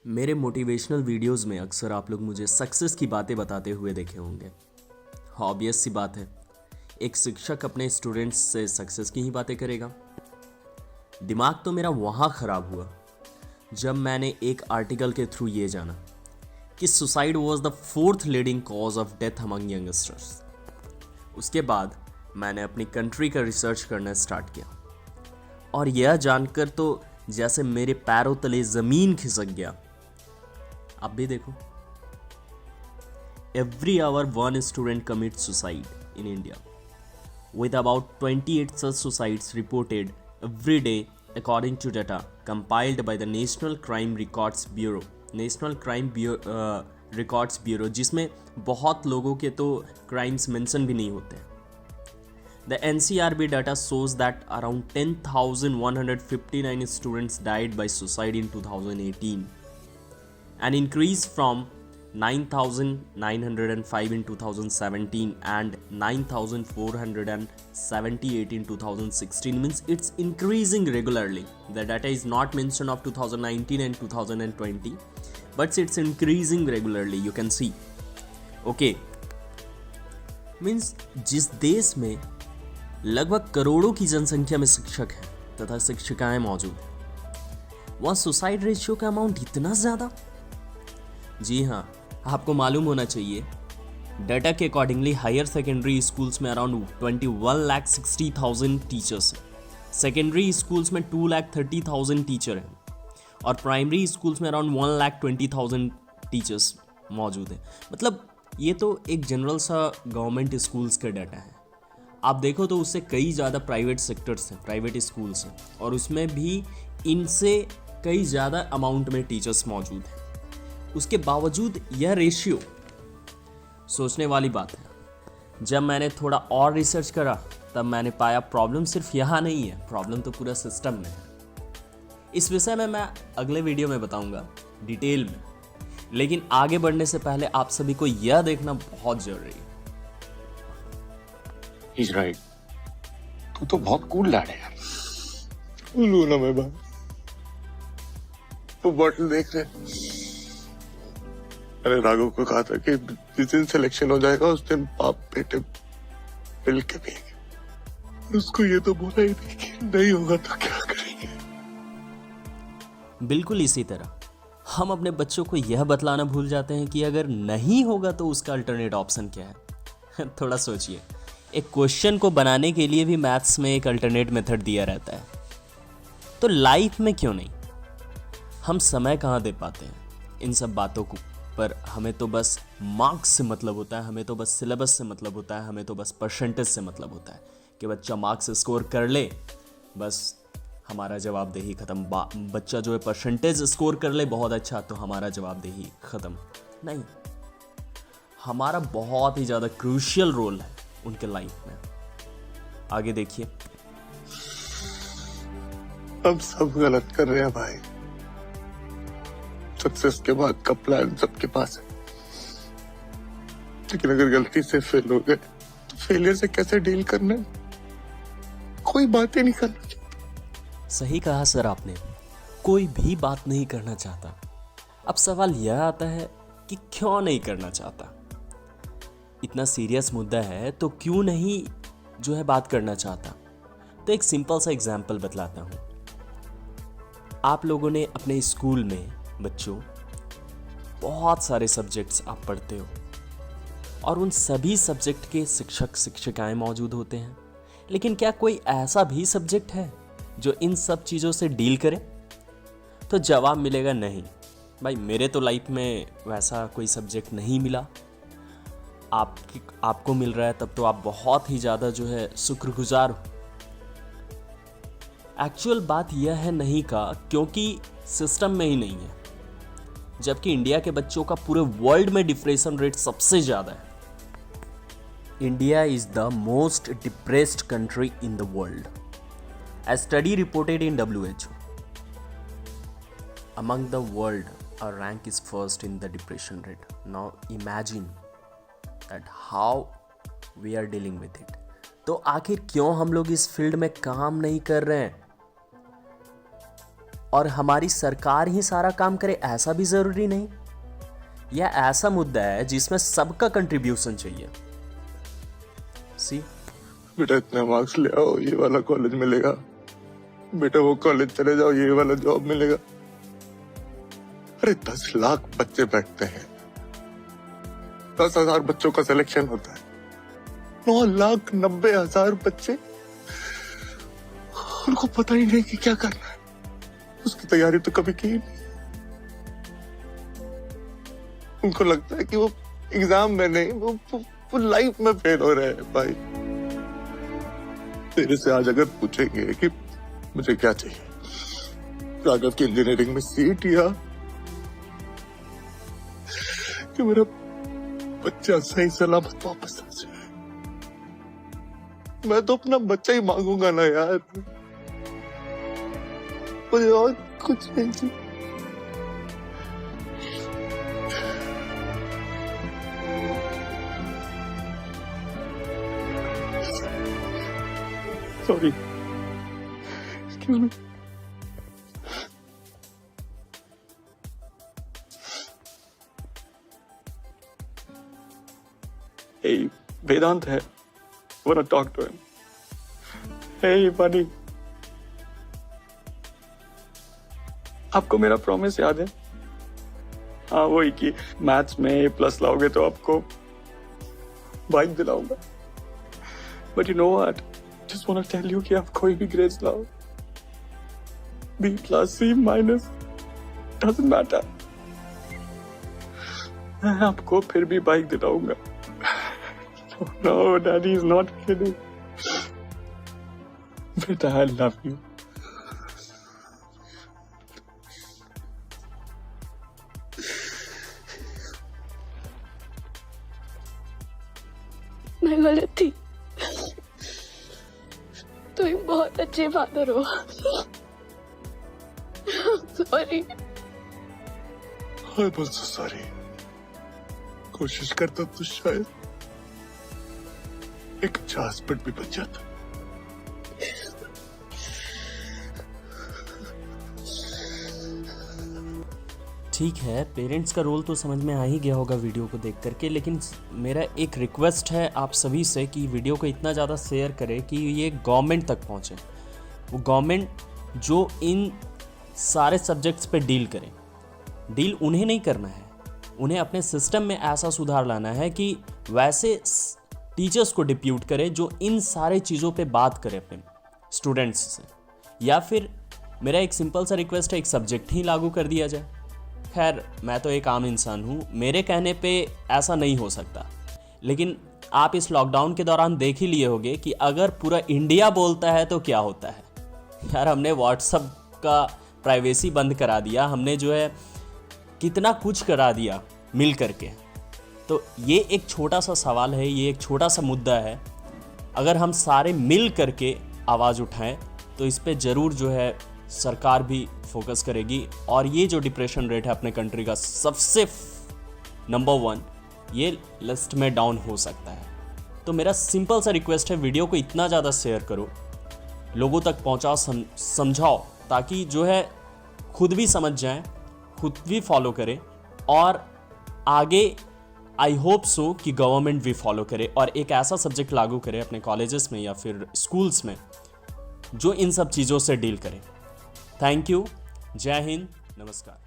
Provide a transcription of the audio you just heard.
मेरे motivational videos में अक्सर आप लोग मुझे सक्सेस की बातें बताते हुए देखे होंगे। ऑब्वियस सी बात है, एक शिक्षक अपने स्टूडेंट्स से सक्सेस की ही बातें करेगा। दिमाग तो मेरा वहाँ ख़राब हुआ जब मैंने एक आर्टिकल के थ्रू ये जाना कि suicide was the fourth leading cause of death among youngsters. उसके बाद मैंने अपनी कंट्री का रिसर्च करना स्टार्ट किया और यह जानकर तो जैसे मेरे पैरों तले ज़मीन खिसक गया। आप भी देखो, every hour one student commits suicide in India, with about 28 such suicides reported every day according to data compiled by the National Crime Records Bureau, Records Bureau, जिसमें बहुत लोगों के तो क्राइम्स मेंशन भी नहीं होते। The NCRB data shows that around 10,159 students died by suicide in 2018. An increase from 9,905 in 2017 and 9,478 in 2016 means it's increasing regularly. The data is not mentioned of 2019 and 2020, but it's increasing regularly. You can see. Okay. Means जिस देश में लगभग करोड़ों की जनसंख्या में शिक्षक हैं तथा शिक्षिकाएं मौजूद हैं, वहाँ सुसाइड रेशियो का अमाउंट इतना ज़्यादा। जी हाँ, आपको मालूम होना चाहिए, डाटा के अकॉर्डिंगली हायर सेकेंडरी स्कूल्स में अराउंड 21,60,000 टीचर्स हैं, सेकेंडरी स्कूल्स में 2,30,000 टीचर हैं और प्राइमरी स्कूल्स में अराउंड 1,20,000 टीचर्स मौजूद हैं। मतलब ये तो एक जनरल सा गवर्नमेंट स्कूल्स का डाटा है। आप देखो तो उससे कई ज़्यादा प्राइवेट सेक्टर्स हैं, प्राइवेट स्कूल्स हैं, और उसमें भी इनसे कई ज़्यादा अमाउंट में टीचर्स मौजूद हैं। उसके बावजूद यह रेशियो सोचने वाली बात है। जब मैंने थोड़ा और रिसर्च करा तब मैंने पाया प्रॉब्लम सिर्फ यहाँ नहीं है, प्रॉब्लम तो पूरा सिस्टम में है। इस विषय में मैं अगले वीडियो में बताऊंगा डिटेल में, लेकिन आगे बढ़ने से पहले आप सभी को यह देखना बहुत जरूरी है। He's right. तू तो बहुत कूल लैड है यार। लू ना मैं बात। वो बॉटल देख रहे। अरे राघव को कहा था कि जिस दिन सिलेक्शन हो जाएगा उस दिन बाप बेटे मिल के पिएंगे। उसको ये तो बोला ही नहीं कि नहीं होगा तो क्या करेंगे। बिल्कुल इसी तरह हम अपने बच्चों को यह बतलाना भूल जाते हैं कि अगर नहीं होगा तो उसका अल्टरनेट ऑप्शन क्या है। थोड़ा सोचिए, एक क्वेश्चन को बनाने के लिए भी मैथ्स में एक अल्टरनेट मेथड दिया रहता है, तो लाइफ में क्यों नहीं। हम समय कहाँ दे पाते हैं इन सब बातों को पर। हमें तो बस मार्क्स से मतलब होता है, हमें तो बस सिलेबस से मतलब होता है, हमें तो बस परसेंटेज से मतलब होता है कि बच्चा मार्क्स स्कोर कर ले, बस हमारा जवाबदेही ख़त्म। बच्चा जो है परसेंटेज स्कोर कर ले बहुत अच्छा, तो हमारा जवाबदेही ख़त्म। नहीं, हमारा बहुत ही ज़्यादा क्रूशियल रोल है उनके लाइफ में। आगे देखिए। हम सब गलत कर रहे हैं भाई। सक्सेस के बाद का प्लान सबके पास है, लेकिन अगर गलती से फेल हो गए तो फेलियर से कैसे डील करना है, कोई बात ही नहीं करना चाहता। सही कहा सर आपने, कोई भी बात नहीं करना चाहता। अब सवाल यह आता है कि क्यों नहीं करना चाहता। इतना सीरियस मुद्दा है तो क्यों नहीं जो है बात करना चाहता। तो एक सिंपल सा एग्जाम्पल बतलाता हूँ। आप लोगों ने अपने स्कूल में बच्चों बहुत सारे सब्जेक्ट्स आप पढ़ते हो और उन सभी सब्जेक्ट के शिक्षक शिक्षिकाएं मौजूद होते हैं, लेकिन क्या कोई ऐसा भी सब्जेक्ट है जो इन सब चीज़ों से डील करे? तो जवाब मिलेगा नहीं भाई, मेरे तो लाइफ में वैसा कोई सब्जेक्ट नहीं मिला। आपको मिल रहा है तब तो आप बहुत ही ज़्यादा जो है शुक्रगुजार हो। एक्चुअल बात यह है नहीं का, क्योंकि सिस्टम में ही नहीं है। जबकि इंडिया के बच्चों का पूरे वर्ल्ड में डिप्रेशन रेट सबसे ज़्यादा है। India is the most depressed country in the world. A study reported in WHO. Among the world, our rank is first in the depression rate. Now imagine that how we are dealing with it. तो आखिर क्यों हम लोग इस field में काम नहीं कर रहे हैं? और हमारी सरकार ही सारा काम करे ऐसा भी ज़रूरी नहीं। यह ऐसा मुद्दा है जिसमें सबका कंट्रीब्यूशन चाहिए। सी बेटा इतने मार्क्स ले आओ, ये वाला कॉलेज मिलेगा, बेटा वो कॉलेज चले जाओ, ये वाला जॉब मिलेगा। अरे 10 लाख बच्चे बैठते हैं, 10,000 बच्चों का सिलेक्शन होता है, 9,90,000 बच्चे, उनको पता ही नहीं कि क्या करना है, उसकी तैयारी तो कभी की नहीं। उनको लगता है कि वो एग्जाम में नहीं, वो लाइफ में फेल हो रहे हैं। भाई तेरे से आज अगर पूछेंगे कि मुझे क्या चाहिए, राघव की इंजीनियरिंग में सीट या कि मेरा बच्चा सही सलामत वापस आ जाए, मैं तो अपना बच्चा ही मांगूंगा ना यार, मुझे और कुछ नहीं चाहिए। Sorry, excuse me. Hey, Vedant है, wanna talk to him. Hey, buddy. आपको मेरा प्रॉमिस याद है? हाँ, वही कि मैथ्स में A+ लाओगे तो आपको bike दिलाऊंगा। But you know what? Just wanna tell you कि आप कोई भी ग्रेड्स लाओ, B+, C-, doesn't matter, मैं आपको फिर भी bike दिलाऊंगा। No, Daddy is not kidding. Beta, I love you. मैं गलत थी, तुम बहुत अच्छे फादर हो। सॉरी। I'm also sorry. कोशिश करता तो शायद एक अच्छा हस्बैंड भी बन जाता। ठीक है, पेरेंट्स का रोल तो समझ में आ ही गया होगा वीडियो को देख करके, लेकिन मेरा एक रिक्वेस्ट है आप सभी से कि वीडियो को इतना ज़्यादा शेयर करें कि ये गवर्नमेंट तक पहुँचे। वो गवर्नमेंट जो इन सारे सब्जेक्ट्स पे डील करे, डील उन्हें नहीं करना है, उन्हें अपने सिस्टम में ऐसा सुधार लाना है कि वैसे टीचर्स को डिप्यूट करे जो इन सारे चीज़ों पे बात करे अपने स्टूडेंट्स से। या फिर मेरा एक सिंपल सा रिक्वेस्ट है, एक सब्जेक्ट ही लागू कर दिया जाए। खैर, मैं तो एक आम इंसान हूँ, मेरे कहने पे ऐसा नहीं हो सकता, लेकिन आप इस लॉकडाउन के दौरान देख ही लिए होंगे कि अगर पूरा इंडिया बोलता है तो क्या होता है। यार, हमने व्हाट्सएप का प्राइवेसी बंद करा दिया, हमने जो है कितना कुछ करा दिया मिल करके। तो ये एक छोटा सा सवाल है, ये एक छोटा सा मुद्दा है, अगर हम सारे मिल करके आवाज़ उठाएं तो इस पे ज़रूर जो है सरकार भी फोकस करेगी, और ये जो डिप्रेशन रेट है अपने कंट्री का सबसे नंबर 1, ये लिस्ट में डाउन हो सकता है। तो मेरा सिंपल सा रिक्वेस्ट है, वीडियो को इतना ज़्यादा शेयर करो, लोगों तक पहुँचाओ, समझाओ, ताकि जो है खुद भी समझ जाएं, खुद भी फॉलो करें, और आगे आई होप सो कि गवर्नमेंट भी फॉलो करे और एक ऐसा सब्जेक्ट लागू करे अपने कॉलेजेस में या फिर स्कूल्स में जो इन सब चीज़ों से डील करे। थैंक यू, जय हिंद, नमस्कार।